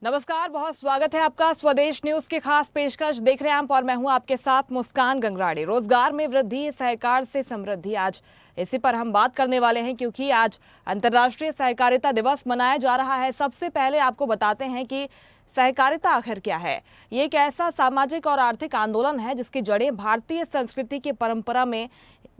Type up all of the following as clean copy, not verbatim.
नमस्कार, बहुत स्वागत है आपका स्वदेश न्यूज की खास पेशकश देख रहे हैं आप और मैं हूं आपके साथ मुस्कान गंगराड़े। रोजगार में वृद्धि, सहकार से समृद्धि, आज इसी पर हम बात करने वाले हैं क्योंकि आज अंतर्राष्ट्रीय सहकारिता दिवस मनाया जा रहा है। सबसे पहले आपको बताते हैं कि सहकारिता आखिर क्या है। ये एक ऐसा सामाजिक और आर्थिक आंदोलन है जिसकी जड़ें भारतीय संस्कृति की परंपरा में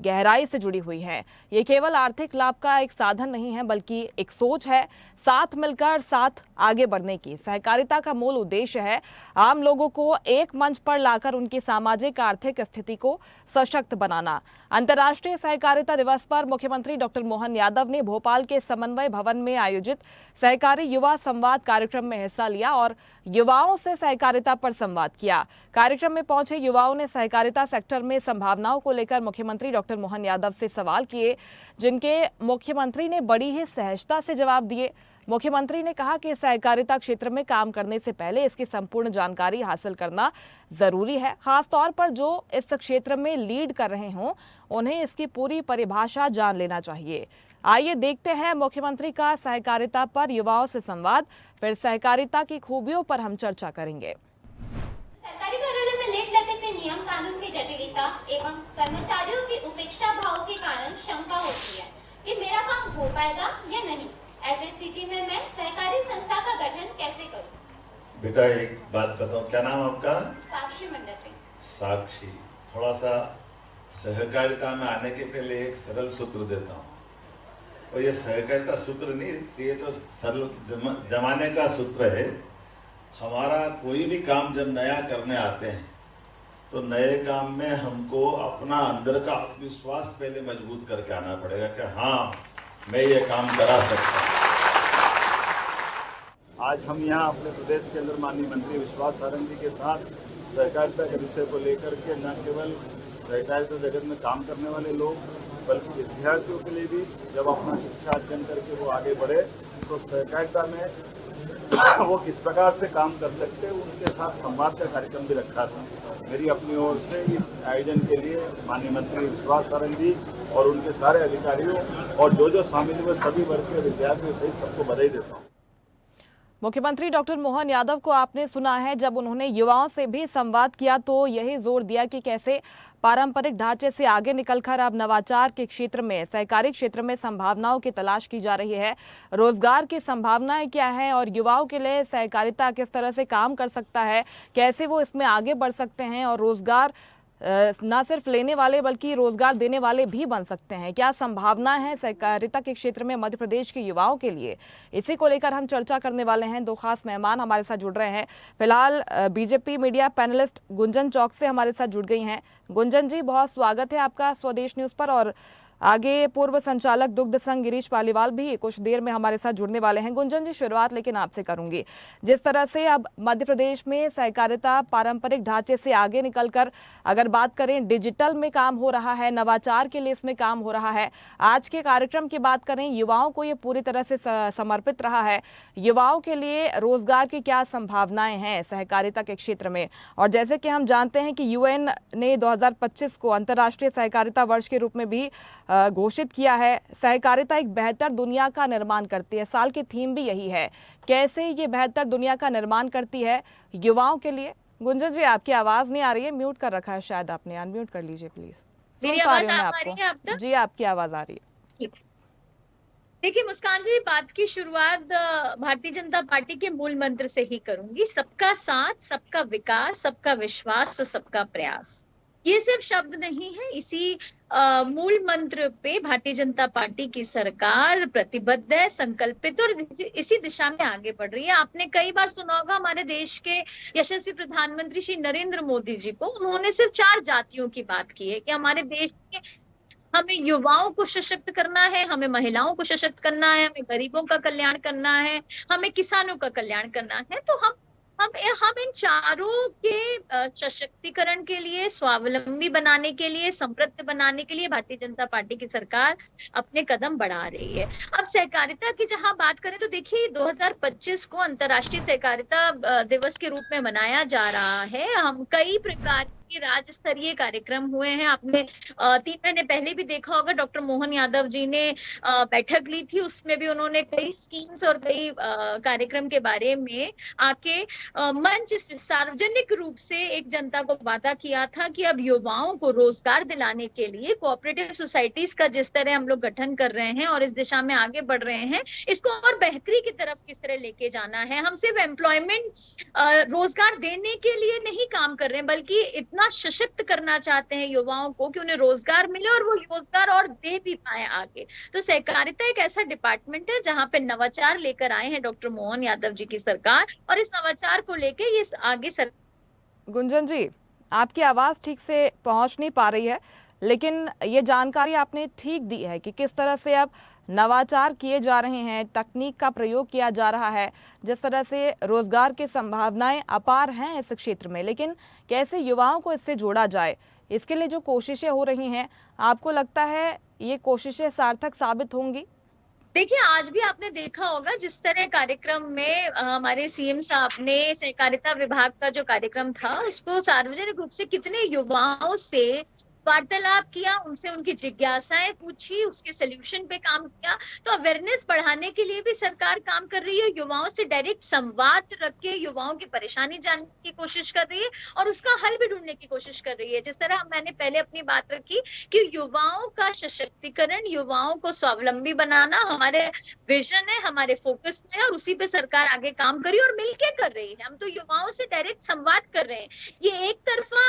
गहराई से जुड़ी हुई है। ये केवल आर्थिक लाभ का एक साधन नहीं है बल्कि एक सोच है, साथ मिलकर साथ आगे बढ़ने की। सहकारिता का मूल उद्देश्य है आम लोगों को एक मंच पर लाकर उनकी सामाजिक आर्थिक स्थिति को सशक्त बनाना। अंतर्राष्ट्रीय सहकारिता दिवस पर मुख्यमंत्री डॉक्टर मोहन यादव ने भोपाल के समन्वय भवन में आयोजित सहकारी युवा संवाद कार्यक्रम में हिस्सा लिया और युवाओं से सहकारिता पर संवाद किया। कार्यक्रम में पहुंचे युवाओं ने सहकारिता सेक्टर में संभावनाओं को लेकर मुख्यमंत्री डॉक्टर मोहन यादव से सवाल किए, जिनके मुख्यमंत्री ने बड़ी ही सहजता से जवाब दिए। मुख्यमंत्री ने कहा कि सहकारिता क्षेत्र में काम करने से पहले इसकी संपूर्ण जानकारी हासिल करना जरूरी है। खासतौर पर जो इस क्षेत्र में लीड कर रहे हों, उन्हें इसकी पूरी परिभाषा जान लेना चाहिए। आइए देखते हैं मुख्यमंत्री का सहकारिता पर युवाओं से संवाद, फिर सहकारिता की खूबियों पर हम चर्चा करेंगे। सरकारी कार्यालय में लेट लगने के नियम कानून की जटिलता एवं कर्मचारियों की उपेक्षा भाव के कारण शंका होती है कि मेरा काम हो पाएगा या नहीं। ऐसी स्थिति में मैं सहकारी संस्था का गठन कैसे करूं? बेटा एक बात बताओ, क्या नाम आपका? साक्षी मंडपे। साक्षी, थोड़ा सा सहकारिता में आने के पहले एक सरल सूत्र देता हूँ, और ये सहकारिता सूत्र नहीं, ये तो सरल जमाने का सूत्र है। हमारा कोई भी काम जब नया करने आते हैं तो नए काम में हमको अपना अंदर का आत्मविश्वास पहले मजबूत करके आना पड़ेगा कि हाँ, मैं ये काम करा सकता हूँ। आज हम यहाँ अपने प्रदेश के अंदर माननीय मंत्री विश्वास सारंग जी के साथ सहकारिता के विषय को लेकर के न केवल सहकारिता जगत में काम करने वाले लोग बल्कि विद्यार्थियों के लिए भी जब अपना शिक्षा अर्जन करके वो आगे बढ़े तो सहकारिता में वो किस प्रकार से काम कर सकते हैं, उनके साथ संवाद का कार्यक्रम भी रखा था। मेरी अपनी ओर से इस आयोजन के लिए माननीय मंत्री विश्वास सारंग जी और उनके सारे अधिकारियों और जो शामिल हुए सभी वर्ग के विद्यार्थियों सहित सबको बधाई देता हूँ। मुख्यमंत्री डॉक्टर मोहन यादव को आपने सुना है, जब उन्होंने युवाओं से भी संवाद किया तो यही जोर दिया कि कैसे पारंपरिक ढांचे से आगे निकलकर अब नवाचार के क्षेत्र में, सहकारी क्षेत्र में संभावनाओं की तलाश की जा रही है। रोजगार की संभावनाएं क्या हैं और युवाओं के लिए सहकारिता किस तरह से काम कर सकता है, कैसे वो इसमें आगे बढ़ सकते हैं और रोजगार ना सिर्फ लेने वाले बल्कि रोजगार देने वाले भी बन सकते हैं। क्या संभावना है सहकारिता के क्षेत्र में मध्य प्रदेश के युवाओं के लिए, इसी को लेकर हम चर्चा करने वाले हैं। दो खास मेहमान हमारे साथ जुड़ रहे हैं। फिलहाल बीजेपी मीडिया पैनलिस्ट गुंजन चौक से हमारे साथ जुड़ गई हैं। गुंजन जी, बहुत स्वागत है आपका स्वदेश न्यूज पर। और आगे पूर्व संचालक दुग्ध संघ गिरीश पालीवाल भी कुछ देर में हमारे साथ जुड़ने वाले हैं। गुंजन जी, शुरुआत लेकिन आपसे करूंगी। जिस तरह से अब मध्य प्रदेश में सहकारिता पारंपरिक ढांचे से आगे निकलकर अगर बात करें, डिजिटल में काम हो रहा है, नवाचार के लिए इसमें काम हो रहा है। आज के कार्यक्रम की बात करें, युवाओं को ये पूरी तरह से समर्पित रहा है। युवाओं के लिए रोजगार की क्या संभावनाएं हैं सहकारिता के क्षेत्र में? और जैसे कि हम जानते हैं कि यूएन ने 2025 को अंतर्राष्ट्रीय सहकारिता वर्ष के रूप में भी घोषित किया है। सहकारिता एक बेहतर दुनिया का निर्माण करती है, साल की थीम भी यही है। कैसे ये बेहतर दुनिया का निर्माण करती है युवाओं के लिए? गुंजन जी, आपकी आवाज नहीं आ रही है, म्यूट कर रखा है शायद आपने, अनम्यूट कर लीजिए प्लीज। मेरी आवाज आ रही है आपको? जी, आपकी आवाज आ रही है। देखिए मुस्कान जी, बात की शुरुआत भारतीय जनता पार्टी के मूल मंत्र से ही करूंगी। सबका साथ, सबका विकास, सबका विश्वास और सबका प्रयास। ये सिर्फ शब्द नहीं है, इसी मूल मंत्र पे भारतीय जनता पार्टी की सरकार प्रतिबद्ध है, संकल्पित और इसी दिशा में आगे बढ़ रही है। आपने कई बार सुना होगा हमारे देश के यशस्वी प्रधानमंत्री श्री नरेंद्र मोदी जी को, उन्होंने सिर्फ 4 जातियों की बात की है कि हमारे देश के हमें युवाओं को सशक्त करना है, हमें महिलाओं को सशक्त करना है, हमें गरीबों का कल्याण करना है, हमें किसानों का कल्याण करना है। तो हम इन चारों के सशक्तिकरण के लिए, स्वावलंबी बनाने के लिए, समृद्ध बनाने के लिए भारतीय जनता पार्टी की सरकार अपने कदम बढ़ा रही है। अब सहकारिता की जहां बात करें तो देखिए 2025 को अंतर्राष्ट्रीय सहकारिता दिवस के रूप में मनाया जा रहा है। हम कई प्रकार के राज्य स्तरीय कार्यक्रम हुए हैं। आपने 3 महीने पहले भी देखा होगा, डॉक्टर मोहन यादव जी ने बैठक ली थी, उसमें भी उन्होंने कई स्कीम्स और कई कार्यक्रम के बारे में आके मंच से सार्वजनिक रूप से एक जनता को वादा किया था कि अब युवाओं को रोजगार दिलाने के लिए कोऑपरेटिव सोसाइटीज का जिस तरह हम लोग गठन कर रहे हैं और इस दिशा में आगे बढ़ रहे हैं, इसको और बेहतरी की तरफ किस तरह लेके जाना है। हम सिर्फ एम्प्लॉयमेंट रोजगार देने के लिए नहीं काम कर रहे हैं, बल्कि इतना सशक्त करना चाहते हैं युवाओं को कि उन्हें रोजगार मिले और वो रोजगार और दे भी पाए आगे। तो सहकारिता एक ऐसा डिपार्टमेंट है जहां पे नवाचार लेकर आए हैं डॉक्टर मोहन यादव जी की सरकार, और इस नवाचार को लेके ये आगे गुंजन जी, आपकी आवाज़ ठीक से पहुंच नहीं पा रही है, लेकिन ये जानकारी आपने ठीक दी है कि किस तरह से अब नवाचार किए जा रहे हैं, तकनीक का प्रयोग किया जा रहा है, जिस तरह से रोजगार की संभावनाएं अपार हैं इस क्षेत्र में। लेकिन कैसे युवाओं को इससे जोड़ा जाए, इसके लिए जो कोशिशें हो रही हैं, आपको लगता है ये कोशिशें सार्थक साबित होंगी? देखिए, आज भी आपने देखा होगा जिस तरह कार्यक्रम में हमारे सीएम साहब ने सहकारिता विभाग का जो कार्यक्रम था उसको सार्वजनिक रूप से कितने युवाओं से वार्तालाप किया, उनसे उनकी जिज्ञासाएं पूछी, उसके सोल्यूशन पे काम किया। तो अवेयरनेस बढ़ाने के लिए भी सरकार काम कर रही है, युवाओं से डायरेक्ट संवाद रख के युवाओं की परेशानी जानने की कोशिश कर रही है और उसका हल भी ढूंढने की कोशिश कर रही है। जिस तरह मैंने पहले अपनी बात रखी कि युवाओं का सशक्तिकरण, युवाओं को स्वावलंबी बनाना हमारे विजन है, हमारे फोकस में है, और उसी पे सरकार आगे काम कर रही है और मिलके कर रही है। हम तो युवाओं से डायरेक्ट संवाद कर रहे हैं। ये एक तरफा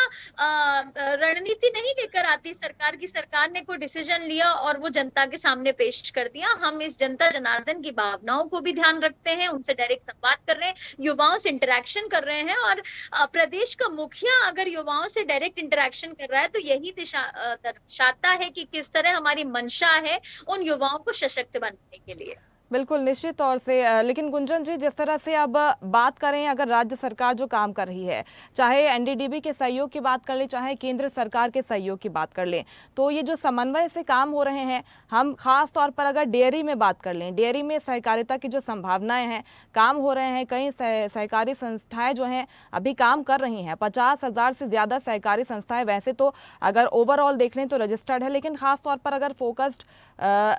रणनीति नहीं लेकर आती सरकार की, सरकार ने कोई डिसीजन लिया और वो जनता के सामने पेश कर दिया। हम इस जनता जनार्दन की भावनाओं को भी ध्यान रखते हैं, उनसे डायरेक्ट संवाद कर रहे हैं, युवाओं से इंटरेक्शन कर रहे हैं, और प्रदेश का मुखिया अगर युवाओं से डायरेक्ट इंटरेक्शन कर रहा है तो यही दिशा दर्शाता है कि किस तरह हमारी मंशा है उन युवाओं को सशक्त बनाने के लिए। बिल्कुल, निश्चित तौर से। लेकिन गुंजन जी, जिस तरह से अब बात करें, अगर राज्य सरकार जो काम कर रही है, चाहे एनडीडीबी के सहयोग की बात कर लें, चाहे केंद्र सरकार के सहयोग की बात कर लें, तो ये जो समन्वय से काम हो रहे हैं, हम खास तौर पर अगर डेयरी में बात कर लें, डेयरी में सहकारिता की जो संभावनाएं हैं, काम हो रहे हैं, कई सहकारी संस्थाएं जो हैं अभी काम कर रही हैं, 50,000 से ज़्यादा सहकारी संस्थाएं वैसे तो अगर ओवरऑल देख लें तो रजिस्टर्ड है, लेकिन खास तौर पर अगर फोकस्ड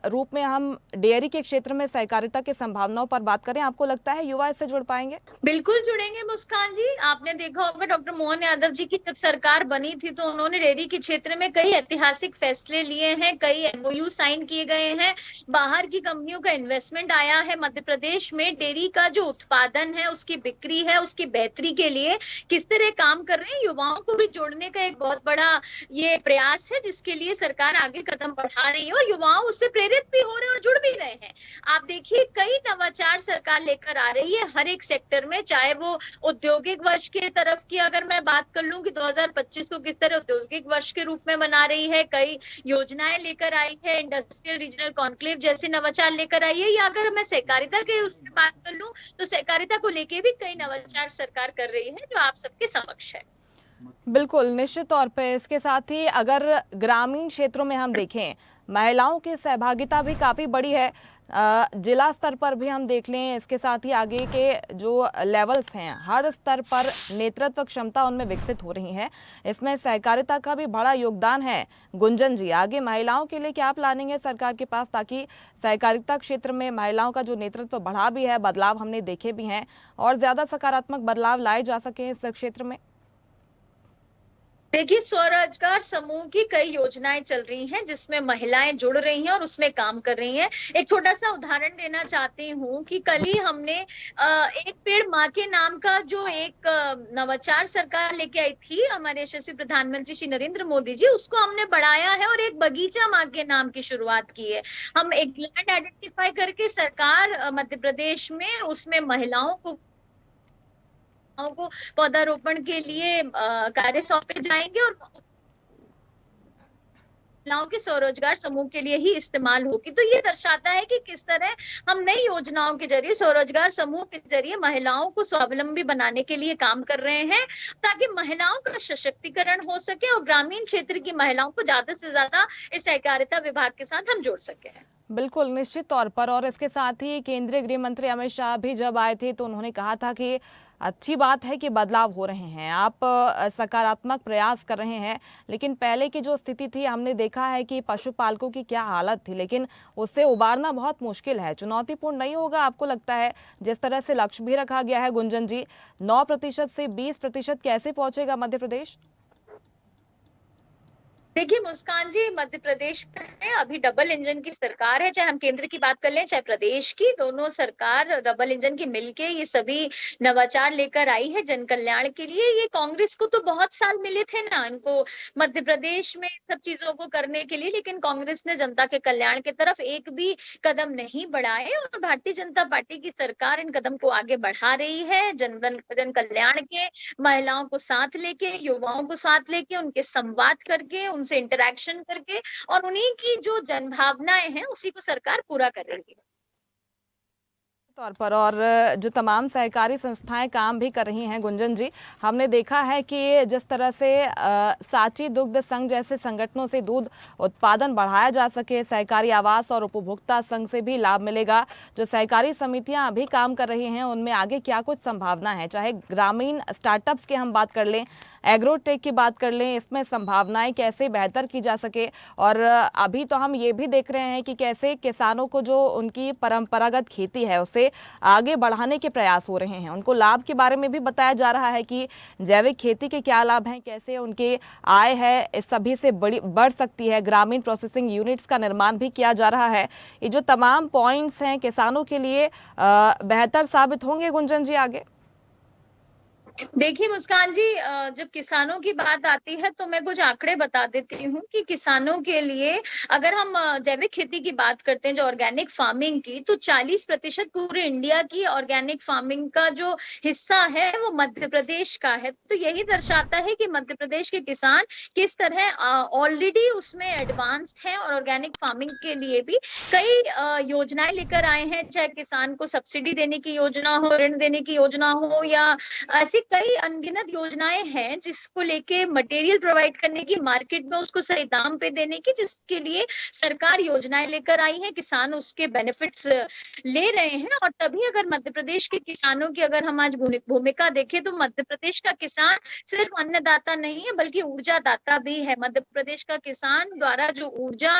रूप में हम डेयरी के क्षेत्र में सहकारिता की संभावनाओं पर बात करें, आपको लगता है युवा इससे जुड़ पाएंगे? बिल्कुल जुड़ेंगे मुस्कान जी। आपने देखा होगा डॉक्टर मोहन यादव जी की जब सरकार बनी थी तो उन्होंने डेयरी के क्षेत्र में कई ऐतिहासिक फैसले लिए हैं, कई एमओयू साइन किए गए हैं, बाहर की कंपनियों का इन्वेस्टमेंट आया है मध्य प्रदेश में। डेयरी का जो उत्पादन है, उसकी बिक्री है, उसकी बेहतरी के लिए किस तरह काम कर रहे हैं, युवाओं को भी जोड़ने का एक बहुत बड़ा ये प्रयास है जिसके लिए सरकार आगे कदम बढ़ा रही है और युवाओं उससे प्रेरित भी हो रहे हैं और जुड़ भी रहे हैं। आप देखिए, कई नवाचार सरकार लेकर आ रही है हर एक सेक्टर में, चाहे वो औद्योगिक वर्ष के तरफ की अगर मैं बात कर लूं कि 2025 को किस तरह औद्योगिक वर्ष के रूप में मना रही है, कई योजनाएं लेकर आई है, इंडस्ट्रियल रीजनल कॉन्क्लेव जैसे नवाचार लेकर आई है, या अगर मैं सहकारिता के उससे बात कर लूं तो सहकारिता को लेके भी कई नवाचार सरकार कर रही है जो आप सबके समक्ष है। बिल्कुल, निश्चित तौर पे। इसके साथ ही अगर ग्रामीण क्षेत्रों में हम देखें, महिलाओं की सहभागिता भी काफ़ी बड़ी है, जिला स्तर पर भी हम देख लें, इसके साथ ही आगे के जो लेवल्स हैं, हर स्तर पर नेतृत्व क्षमता उनमें विकसित हो रही है। इसमें सहकारिता का भी बड़ा योगदान है। गुंजन जी, आगे महिलाओं के लिए क्या प्लानिंग है सरकार के पास, ताकि सहकारिता क्षेत्र में महिलाओं का जो नेतृत्व बढ़ा भी है, बदलाव हमने देखे भी हैं, और ज़्यादा सकारात्मक बदलाव लाए जा सकें इस क्षेत्र में? देखिए, स्वरोजगार समूह की कई योजनाएं चल रही हैं जिसमें महिलाएं जुड़ रही हैं और उसमें काम कर रही हैं। एक छोटा सा उदाहरण देना चाहती हूँ कि कल ही हमने एक पेड़ माँ के नाम का जो एक नवाचार सरकार लेके आई थी, हमारे यशस्वी प्रधानमंत्री श्री नरेंद्र मोदी जी, उसको हमने बढ़ाया है और एक बगीचा माँ के नाम की शुरुआत की है। हम एक लैंड आइडेंटिफाई करके सरकार मध्य प्रदेश में उसमें महिलाओं को पौधारोपण के लिए कार्य सौंपे जाएंगे और महिलाओं के स्वरोजगार समूह के लिए ही इस्तेमाल होगी। तो ये दर्शाता है कि किस तरह हम नई योजनाओं के जरिए, स्वरोजगार समूह के जरिए महिलाओं को स्वावलंबी बनाने के लिए काम कर रहे हैं, ताकि महिलाओं का सशक्तिकरण हो सके और ग्रामीण क्षेत्र की महिलाओं को ज्यादा से ज्यादा इस सहकारिता विभाग के साथ हम जोड़ सके। बिल्कुल, निश्चित तौर पर। और इसके साथ ही केंद्रीय गृह मंत्री अमित शाह भी जब आए थे तो उन्होंने कहा था कि अच्छी बात है कि बदलाव हो रहे हैं, आप सकारात्मक प्रयास कर रहे हैं। लेकिन पहले की जो स्थिति थी, हमने देखा है कि पशुपालकों की क्या हालत थी, लेकिन उससे उबारना बहुत मुश्किल है। चुनौतीपूर्ण नहीं होगा आपको लगता है? जिस तरह से लक्ष्य भी रखा गया है गुंजन जी, 9% से 20% कैसे पहुंचेगा मध्य प्रदेश? देखिए मुस्कान जी, मध्य प्रदेश में अभी डबल इंजन की सरकार है। चाहे हम केंद्र की बात कर लें चाहे प्रदेश की, दोनों सरकार डबल इंजन की मिलके ये सभी नवाचार लेकर आई है जन कल्याण के लिए। ये कांग्रेस को तो बहुत साल मिले थे ना इनको मध्य प्रदेश में सब चीजों को करने के लिए, लेकिन कांग्रेस ने जनता के कल्याण की तरफ एक भी कदम नहीं बढ़ाए। और भारतीय जनता पार्टी की सरकार इन कदम को आगे बढ़ा रही है, जन कल्याण के, महिलाओं को साथ लेके, युवाओं को साथ लेके, उनके संवाद करके, उनसे इंटरेक्शन करके, और उन्हीं की जो जनभावनाएं हैं उसी को सरकार पूरा कर रही है। तौर पर और जो तमाम सहकारी संस्थाएं काम भी कर रही हैं गुंजन जी, हमने देखा है कि जिस तरह से सांची दुग्ध संघ जैसे संगठनों से दूध उत्पादन बढ़ाया जा सके, सहकारी आवास और उपभोक्ता संघ से भी लाभ मिलेगा। जो सहकारी समितियां अभी काम कर रही हैं उनमें आगे क्या कुछ संभावना है? चाहे ग्रामीण स्टार्टअप्स की हम बात कर लें, एग्रोटेक की बात कर लें, इसमें संभावनाएं कैसे बेहतर की जा सके। और अभी तो हम ये भी देख रहे हैं कि कैसे किसानों को जो उनकी परंपरागत खेती है उसे आगे बढ़ाने के प्रयास हो रहे हैं। उनको लाभ के बारे में भी बताया जा रहा है कि जैविक खेती के क्या लाभ हैं, कैसे उनकी आय है इस सभी से बढ़ सकती है। ग्रामीण प्रोसेसिंग यूनिट्स का निर्माण भी किया जा रहा है। ये जो तमाम पॉइंट्स हैं किसानों के लिए बेहतर साबित होंगे गुंजन जी आगे? देखिए मुस्कान जी, जब किसानों की बात आती है तो मैं कुछ आंकड़े बता देती हूँ कि किसानों के लिए अगर हम जैविक खेती की बात करते हैं, जो ऑर्गेनिक फार्मिंग की, तो 40% पूरे इंडिया की ऑर्गेनिक फार्मिंग का जो हिस्सा है वो मध्य प्रदेश का है। तो यही दर्शाता है कि मध्य प्रदेश के किसान किस तरह ऑलरेडी उसमें एडवांस्ड हैं, और ऑर्गेनिक फार्मिंग के लिए भी कई योजनाएं लेकर आए हैं। चाहे किसान को सब्सिडी देने की योजना हो, ऋण देने की योजना हो, या ऐसी कई अनगिनत योजनाएं हैं जिसको लेके मटेरियल प्रोवाइड करने की, मार्केट में उसको सही दाम पे देने की, जिसके लिए सरकार योजनाएं लेकर आई है। किसान उसके बेनिफिट्स ले रहे हैं। और तभी अगर मध्य प्रदेश के किसानों की अगर हम आज भूमिका देखें तो मध्य प्रदेश का किसान सिर्फ अन्नदाता नहीं है बल्कि ऊर्जा दाता भी है। मध्य प्रदेश का किसान द्वारा जो ऊर्जा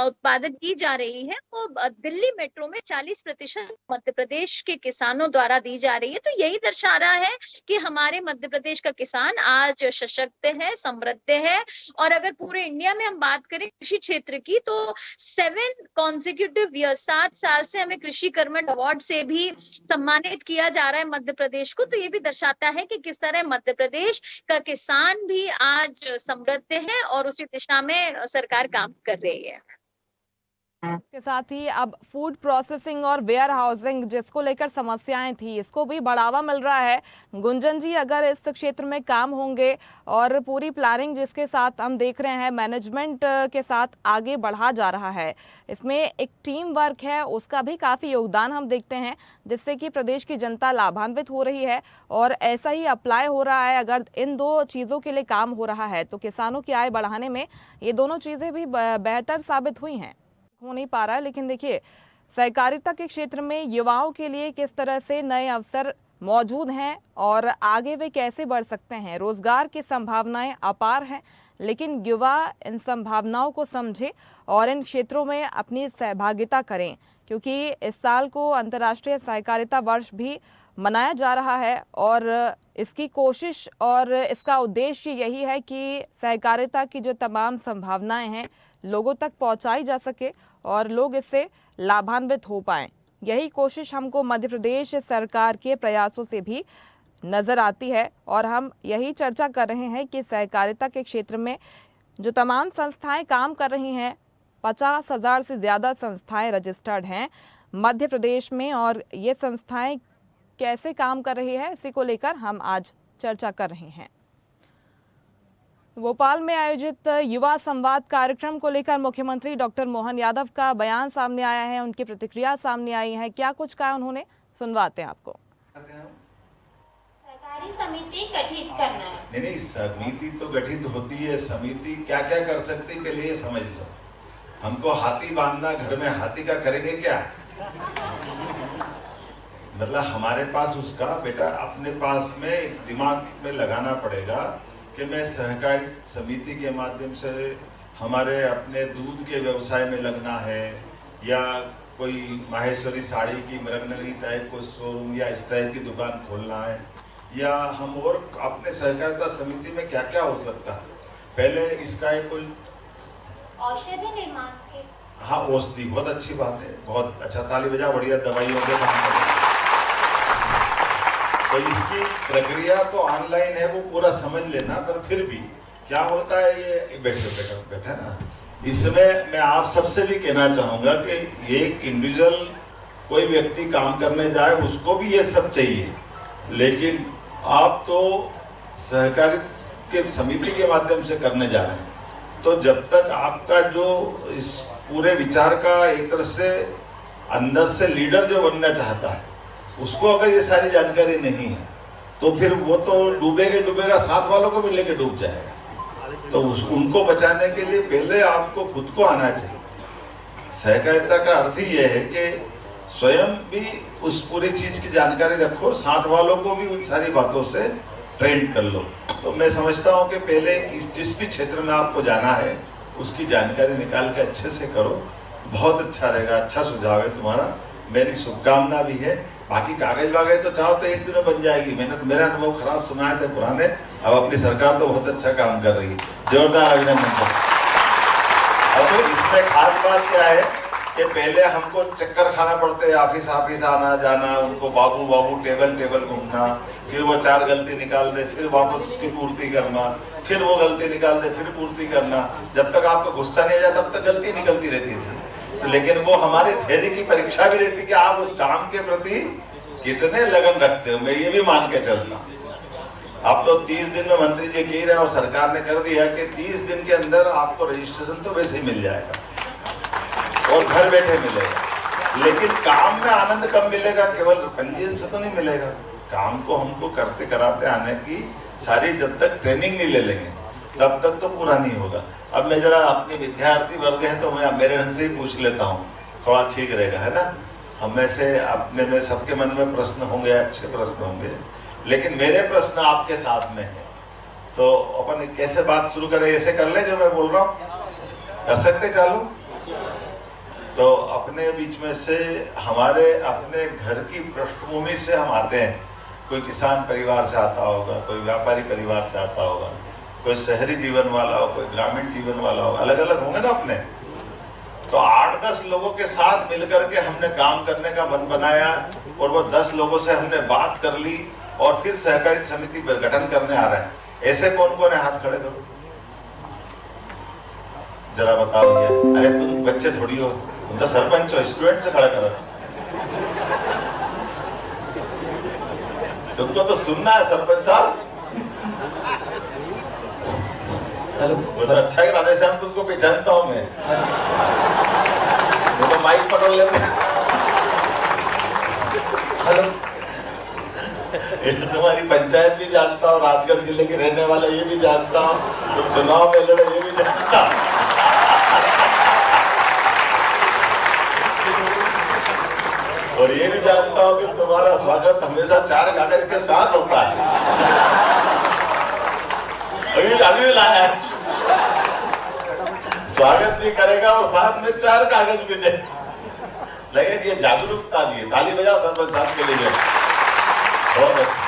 उत्पादन की जा रही है वो दिल्ली मेट्रो में 40% मध्य प्रदेश के किसानों द्वारा दी जा रही है। तो यही दर्शा रहा है कि हमारे मध्य प्रदेश का किसान आज सशक्त है, समृद्ध है। और अगर पूरे इंडिया में हम बात करें कृषि क्षेत्र की, तो 7 कॉन्जिक्यूटिव ईयर, 7 साल से हमें कृषि कर्मठ अवार्ड से भी सम्मानित किया जा रहा है मध्य प्रदेश को। तो ये भी दर्शाता है कि किस तरह मध्य प्रदेश का किसान भी आज समृद्ध है और उसी दिशा में सरकार काम कर रही है। इसके साथ ही अब फूड प्रोसेसिंग और वेयर हाउसिंग जिसको लेकर समस्याएं थी, इसको भी बढ़ावा मिल रहा है। गुंजन जी, अगर इस क्षेत्र में काम होंगे और पूरी प्लानिंग जिसके साथ हम देख रहे हैं मैनेजमेंट के साथ आगे बढ़ा जा रहा है, इसमें एक टीम वर्क है, उसका भी काफ़ी योगदान हम देखते हैं जिससे कि प्रदेश की जनता लाभान्वित हो रही है। और ऐसा ही अप्लाई हो रहा है। अगर इन दो चीज़ों के लिए काम हो रहा है तो किसानों की आय बढ़ाने में ये दोनों चीज़ें भी बेहतर साबित हुई हैं। हो नहीं पा रहा है, लेकिन देखिए सहकारिता के क्षेत्र में युवाओं के लिए किस तरह से नए अवसर मौजूद हैं और आगे वे कैसे बढ़ सकते हैं। रोजगार की संभावनाएं अपार हैं, लेकिन युवा इन संभावनाओं को समझे और इन क्षेत्रों में अपनी सहभागिता करें, क्योंकि इस साल को अंतर्राष्ट्रीय सहकारिता वर्ष भी मनाया जा रहा है। और इसकी कोशिश और इसका उद्देश्य यही है कि सहकारिता की जो तमाम संभावनाएं हैं लोगों तक पहुंचाई जा सके और लोग इससे लाभान्वित हो पाएं। यही कोशिश हमको मध्य प्रदेश सरकार के प्रयासों से भी नज़र आती है। और हम यही चर्चा कर रहे हैं कि सहकारिता के क्षेत्र में जो तमाम संस्थाएं काम कर रही हैं, 50,000 से ज़्यादा संस्थाएं रजिस्टर्ड हैं मध्य प्रदेश में, और ये संस्थाएं कैसे काम कर रही है इसी को लेकर हम आज चर्चा कर रहे हैं। भोपाल में आयोजित युवा संवाद कार्यक्रम को लेकर मुख्यमंत्री डॉक्टर मोहन यादव का बयान सामने आया है, उनकी प्रतिक्रिया सामने आई है। क्या कुछ कहा उन्होंने, सुनवाते हैं आपको। सरकारी समिति गठित करना है। नहीं, समिति तो गठित होती है। समिति क्या क्या कर सकती है पहले ये समझ लो। हमको हाथी बांधना, घर में हाथी का करेंगे क्या? मतलब हमारे पास उसका बेटा अपने पास में दिमाग में लगाना पड़ेगा कि मैं सहकारी समिति के माध्यम से हमारे अपने दूध के व्यवसाय में लगना है, या कोई माहेश्वरी साड़ी की मृगनगरी टाइप को शोरूम या इस टाइप की दुकान खोलना है, या हम और अपने सहकारिता समिति में क्या क्या हो सकता है। पहले इसका एक कोई औषधि निर्माण के हाँ, औषधि बहुत अच्छी बात है, बहुत अच्छा, ताली बजा, बढ़िया दवाइयों के काम करें। तो इसकी प्रक्रिया तो ऑनलाइन है, वो पूरा समझ लेना, पर फिर भी क्या होता है, ये बैठे ना, इसमें मैं आप सबसे भी कहना चाहूंगा कि एक इंडिविजुअल कोई व्यक्ति काम करने जाए उसको भी ये सब चाहिए, लेकिन आप तो सहकारी के समिति के माध्यम से करने जा रहे हैं, तो जब तक आपका जो इस पूरे विचार का एक तरह से अंदर से लीडर जो बनना चाहता है, उसको अगर ये सारी जानकारी नहीं है तो फिर वो तो डूबेगा, साथ वालों को भी लेके डूब जाएगा। तो उनको बचाने के लिए पहले आपको खुद को आना चाहिए। सहकारिता का अर्थ ही यह है कि स्वयं भी उस पूरी चीज की जानकारी रखो, साथ वालों को भी उन सारी बातों से ट्रेन कर लो। तो मैं समझता हूँ कि पहले जिस भी क्षेत्र में आपको जाना है उसकी जानकारी निकाल के अच्छे से करो, बहुत अच्छा रहेगा। अच्छा सुझाव है तुम्हारा, मेरी शुभकामना भी है। बाकी कागज वागज तो चाहो तो एक दिन में बन जाएगी। मैंने तो मेरा अनुभव खराब सुनाए थे पुराने, अब अपनी सरकार तो बहुत अच्छा काम कर रही है, जोरदार अभिनंदन। अब इसमें खास बात क्या है कि पहले हमको चक्कर खाना पड़ते, ऑफिस आना जाना, उनको बाबू टेबल घूमना, फिर वो 4 गलती निकाल दे, फिर वापस उसकी पूर्ति करना, फिर वो गलती निकाल दे, फिर पूर्ति करना। जब तक आपको गुस्सा नहीं आ जाता तब तक गलती निकलती रहती थी। लेकिन वो हमारी थ्योरी की परीक्षा भी रहती कि आप उस काम के प्रति कितने लगन रखते हो, मैं ये भी मान के चलता। अब तो 30 दिन में मंत्री जी कह रहे हैं और सरकार ने कर दिया कि 30 दिन के अंदर आपको रजिस्ट्रेशन तो वैसे ही मिल जाएगा और घर बैठे मिलेगा। लेकिन काम में आनंद कब मिलेगा? केवल पंजीयन से तो नहीं मिलेगा। काम को हमको करते कराते आने की सारी जब तक ट्रेनिंग नहीं ले लेंगे तब तक तो पूरा नहीं होगा। अब मैं जरा अपने विद्यार्थी वर्ग है तो मैं मेरे ढंग से ही पूछ लेता हूँ, थोड़ा ठीक रहेगा, है ना। हम में से अपने में सबके मन में प्रश्न होंगे, अच्छे प्रश्न होंगे, लेकिन मेरे प्रश्न आपके साथ में है। तो अपन कैसे बात शुरू करें? ऐसे कर ले जो मैं बोल रहा हूँ, कर सकते चालू? तो अपने बीच में से हमारे अपने घर की पृष्ठभूमि से हम आते हैं। कोई किसान परिवार से आता होगा, कोई व्यापारी परिवार से आता होगा, कोई शहरी जीवन वाला हो, कोई ग्रामीण जीवन वाला हो, अलग अलग होंगे ना अपने। तो 8-10 लोगों के साथ मिलकर के हमने काम करने का मन बनाया और वो 10 लोगों से हमने बात कर ली और फिर सहकारी समिति गठन करने आ रहे हैं। ऐसे कौन कौन है? हाथ खड़े करो जरा, बताओ भैया। अरे तुम बच्चे थोड़ी हो, तुम तो सरपंच हो, स्टूडेंट से खड़ा करो। तुमको तो सुनना है सरपंच साहब। वो तो अच्छा है, राधे श्याम तुमको पहचानता हूँ मैं, वो तो माइक पकड़ लेते। हेलो, ये तो तुम्हारी पंचायत भी जानता हूँ, राजगढ़ जिले के रहने वाला ये भी जानता हूँ, तुम चुनाव में लड़े ये भी जानता हूँ। और ये भी जानता हूँ कि तुम्हारा स्वागत हमेशा 4 कागज के साथ होता है। अभी भी लाया है, स्वागत भी करेगा और साथ में 4 कागज भी दे। लेकिन ये जागरूकता दी है, ताली बजाओ सरपंच साहब के लिए। बहुत अच्छा।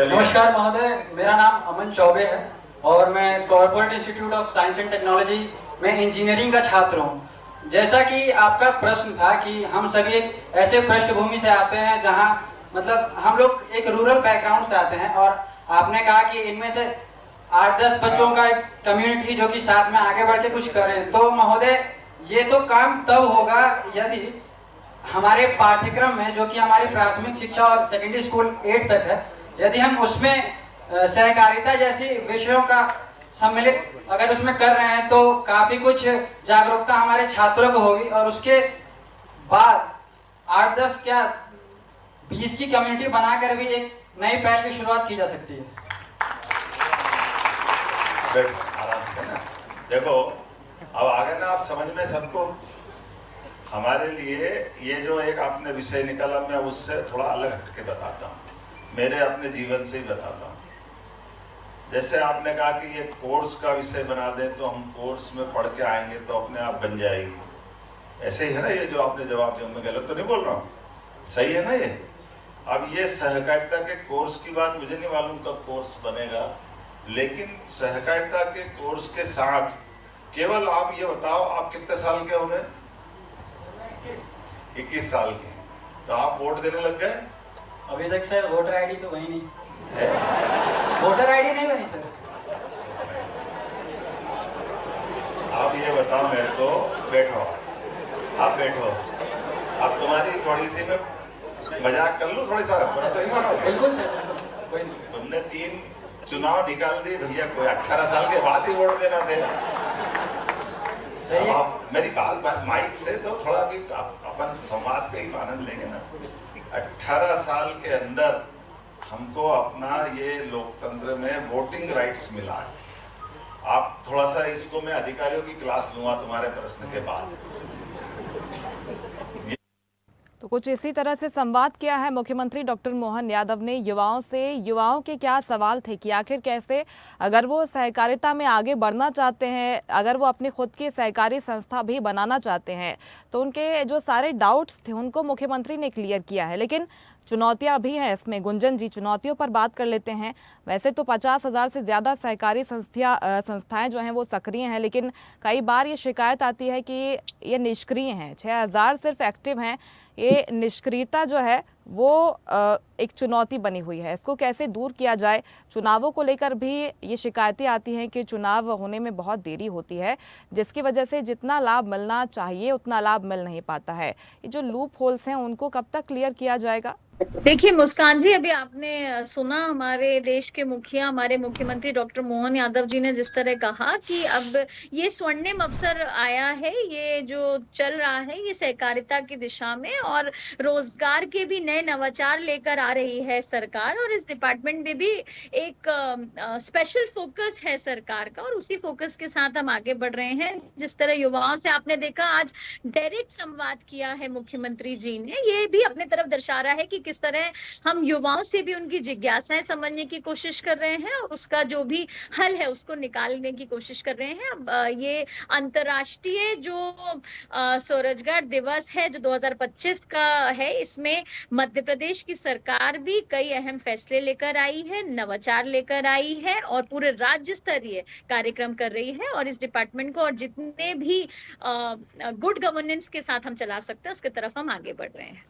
नमस्कार महोदय, मेरा नाम अमन चौबे है और मैं corporate institute of science and technology में इंजीनियरिंग का छात्र हूँ। जैसा कि आपका प्रश्न था कि हम सभी एक ऐसे पृष्ठभूमि से आते हैं जहां मतलब हम लोग एक रूरल बैकग्राउंड से आते हैं, और आपने कहा कि इनमें से 8-10 बच्चों का एक कम्युनिटी जो कि साथ में आगे बढ़ के कुछ करें। तो महोदय, ये तो काम तब होगा यदि हमारे पाठ्यक्रम में, जो कि हमारी प्राथमिक शिक्षा और सेकेंडरी स्कूल 8 तक है, यदि हम उसमें सहकारिता जैसी विषयों का सम्मिलित अगर उसमें कर रहे हैं तो काफी कुछ जागरूकता हमारे छात्रों को होगी, और उसके बाद 8-10 क्या 20 की कम्युनिटी बनाकर भी एक नई पहल की शुरुआत की जा सकती है। आराम से ना। देखो, अब आगे ना आप समझ में सबको, हमारे लिए ये जो एक आपने विषय निकाला, मैं उससे थोड़ा अलग हटके बताता हूँ, मेरे अपने जीवन से ही बताता हूँ। जैसे आपने कहा कि ये कोर्स का विषय बना दें तो हम कोर्स में पढ़ के आएंगे तो अपने आप बन जाएगी, ऐसे ही है ना ये जो आपने जवाब दिया, मैं गलत तो नहीं बोल रहा हूँ, सही है ना ये। अब ये सहकारिता के कोर्स की बात मुझे नहीं मालूम कब कोर्स बनेगा, लेकिन सहकारिता के कोर्स के साथ केवल आप ये बताओ, आप कितने साल के हो गए? 21 साल के, तो आप वोट देने लग गए? अभी तक सर वोटर आईडी तो बनी नहीं, वोटर आईडी नहीं बनी सर। आप ये बताओ मेरे को, बैठो, आप बैठो, अब तुम्हारी थोड़ी सी मैं मजाक कर लूं थोड़ी सा, तो नहीं मानोगे? बिल्कुल सर, तुमने 3 चुनाव निकाल दिए भैया, कोई 18 साल के बाद ही वोट देना थे। आप मेरी बात माइक से तो थोड़ा भी अपन संवाद पे ही आनंद लेंगे ना। 18 साल के अंदर हमको अपना ये लोकतंत्र में वोटिंग राइट्स मिला है। आप थोड़ा सा इसको मैं अधिकारियों की क्लास लूंगा तुम्हारे प्रश्न के बाद। तो कुछ इसी तरह से संवाद किया है मुख्यमंत्री डॉक्टर मोहन यादव ने युवाओं से। युवाओं के क्या सवाल थे कि आखिर कैसे, अगर वो सहकारिता में आगे बढ़ना चाहते हैं, अगर वो अपनी खुद की सहकारी संस्था भी बनाना चाहते हैं, तो उनके जो सारे डाउट्स थे उनको मुख्यमंत्री ने क्लियर किया है। लेकिन चुनौतियां भी हैं इसमें। गुंजन जी, चुनौतियों पर बात कर लेते हैं। वैसे तो 50,000 से ज़्यादा सहकारी संस्थाएं जो हैं वो सक्रिय हैं, लेकिन कई बार ये शिकायत आती है कि ये निष्क्रिय हैं। 6,000 सिर्फ एक्टिव हैं। ये निष्क्रियता जो है वो एक चुनौती बनी हुई है। इसको कैसे दूर किया जाए? चुनावों को लेकर भी ये शिकायतें आती हैं कि चुनाव होने में बहुत देरी होती है, जिसकी वजह से जितना लाभ मिलना चाहिए उतना लाभ मिल नहीं पाता है। ये जो लूप होल्स हैं उनको कब तक क्लियर किया जाएगा? देखिए मुस्कान जी, अभी आपने सुना हमारे देश के मुखिया, हमारे मुख्यमंत्री डॉक्टर मोहन यादव जी ने जिस तरह कहा कि अब ये स्वर्णिम अवसर आया है, ये जो चल रहा है ये सहकारिता की दिशा में, और रोजगार के भी नए नवाचार लेकर आ रही है सरकार, और इस डिपार्टमेंट में भी एक स्पेशल फोकस है सरकार का, और उसी फोकस के साथ हम आगे बढ़ रहे हैं। जिस तरह युवाओं से आपने देखा आज डायरेक्ट संवाद किया है मुख्यमंत्री जी ने, ये भी अपने तरफ दर्शा रहा है कि किस तरह हम युवाओं से भी उनकी जिज्ञासाएं समझने की कोशिश कर रहे हैं और उसका जो भी हल है उसको निकालने की कोशिश कर रहे हैं। अब ये अंतर्राष्ट्रीय जो स्वरोजगार दिवस है जो 2025 का है, इसमें मध्य प्रदेश की सरकार भी कई अहम फैसले लेकर आई है, नवाचार लेकर आई है और पूरे राज्य स्तरीय कार्यक्रम कर रही है, और इस डिपार्टमेंट को और जितने भी गुड गवर्नेंस के साथ हम चला सकते हैं उसके तरफ हम आगे बढ़ रहे हैं।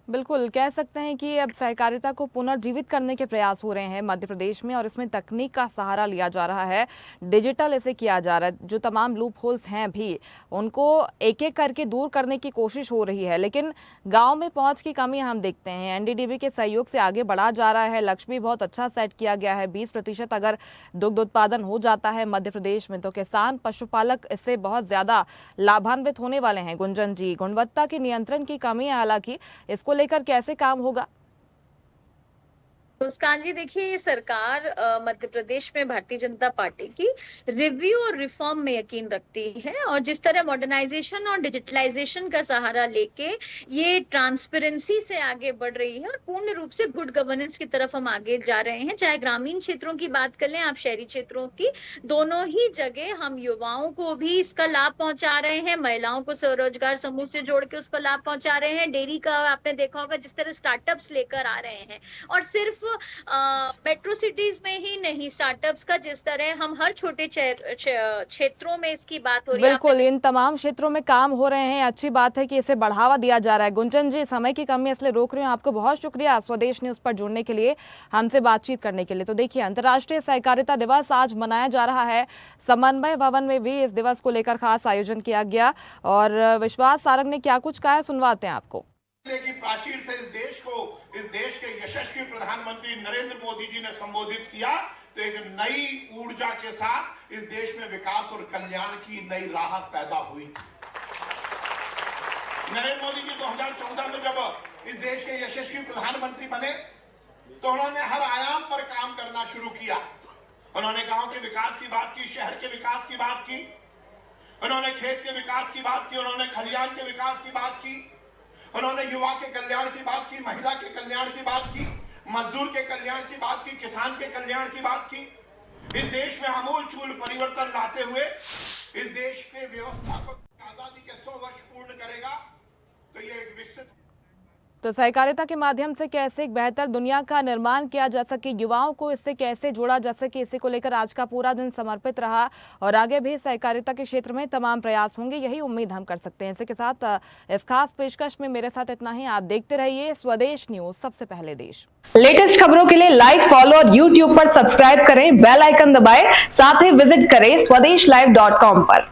बिल्कुल कह सकते हैं कि अब सहकारिता को पुनर्जीवित करने के प्रयास हो रहे हैं मध्य प्रदेश में, और इसमें तकनीक का सहारा लिया जा रहा है, डिजिटल इसे किया जा रहा है। जो तमाम लूप होल्स हैं भी उनको एक एक करके दूर करने की कोशिश हो रही है, लेकिन गांव में पहुंच की कमी हम देखते हैं। एनडीडीबी के सहयोग से आगे बढ़ा जा रहा है। लक्ष्य भी बहुत अच्छा सेट किया गया है। 20% अगर दुग्ध उत्पादन हो जाता है मध्य प्रदेश में तो किसान पशुपालक इससे बहुत ज़्यादा लाभान्वित होने वाले हैं। गुंजन जी, गुणवत्ता के नियंत्रण की कमी है, हालांकि इसको लेकर कैसे काम होगा? मुस्कान जी, देखिए ये सरकार मध्य प्रदेश में भारतीय जनता पार्टी की रिव्यू और रिफॉर्म में यकीन रखती है, और जिस तरह मॉडर्नाइजेशन और डिजिटलाइजेशन का सहारा लेके ये ट्रांसपेरेंसी से आगे बढ़ रही है और पूर्ण रूप से गुड गवर्नेंस की तरफ हम आगे जा रहे हैं। चाहे ग्रामीण क्षेत्रों की बात कर लें, आप शहरी क्षेत्रों की, दोनों ही जगह हम युवाओं को भी इसका लाभ पहुंचा रहे हैं, महिलाओं को स्वरोजगार समूह से जोड़ के उसका लाभ पहुंचा रहे हैं। डेयरी का आपने देखा होगा जिस तरह स्टार्टअप्स लेकर आ रहे हैं, और सिर्फ मेट्रो सिटीज में ही नहीं, स्टार्टअप्स का जिस तरह हम हर छोटे क्षेत्रों में इसकी बात हो रही है। बिल्कुल, इन तमाम क्षेत्रों में काम हो रहे हैं। अच्छी बात है कि इसे बढ़ावा दिया जा रहा है। गुंजन जी, समय की कमी इसलिए रोक रही हूँ, आपको बहुत शुक्रिया स्वदेश न्यूज पर जुड़ने के लिए, हमसे बातचीत करने के लिए। तो देखिए, अंतर्राष्ट्रीय सहकारिता दिवस आज मनाया जा रहा है। समन्वय भवन में भी इस दिवस को लेकर खास आयोजन किया गया, और विश्वास सारंग ने क्या कुछ कहा है सुनवाते हैं आपको। की प्राचीर से इस देश के यशस्वी प्रधानमंत्री नरेंद्र मोदी जी ने संबोधित किया, तो एक नई ऊर्जा के साथ इस देश में विकास और कल्याण की नई राह पैदा हुई। नरेंद्र मोदी जी 2014 में जब इस देश के यशस्वी प्रधानमंत्री बने तो उन्होंने हर आयाम पर काम करना शुरू किया। उन्होंने गांव के विकास की बात की, शहर के विकास की बात की, उन्होंने खेत के विकास की बात की, उन्होंने खलियान के विकास की बात की, उन्होंने युवा के कल्याण की बात की, महिला के कल्याण की बात की, मजदूर के कल्याण की बात की, किसान के कल्याण की बात की। इस देश में आमूलचूल परिवर्तन लाते हुए इस देश के व्यवस्था को आजादी के 100 वर्ष पूर्ण करेगा। तो ये एक विकसित तो सहकारिता के माध्यम से कैसे एक बेहतर दुनिया का निर्माण किया जा सके, युवाओं को इससे कैसे जोड़ा जा सके, इसी को लेकर आज का पूरा दिन समर्पित रहा और आगे भी सहकारिता के क्षेत्र में तमाम प्रयास होंगे, यही उम्मीद हम कर सकते हैं। इसी के साथ इस खास पेशकश में मेरे साथ इतना ही। आप देखते रहिए स्वदेश न्यूज, सबसे पहले देश। लेटेस्ट खबरों के लिए लाइक, फॉलो और यूट्यूब पर सब्सक्राइब करें, बेल आइकन दबाएं, साथ ही विजिट करें swedeshlive.com पर।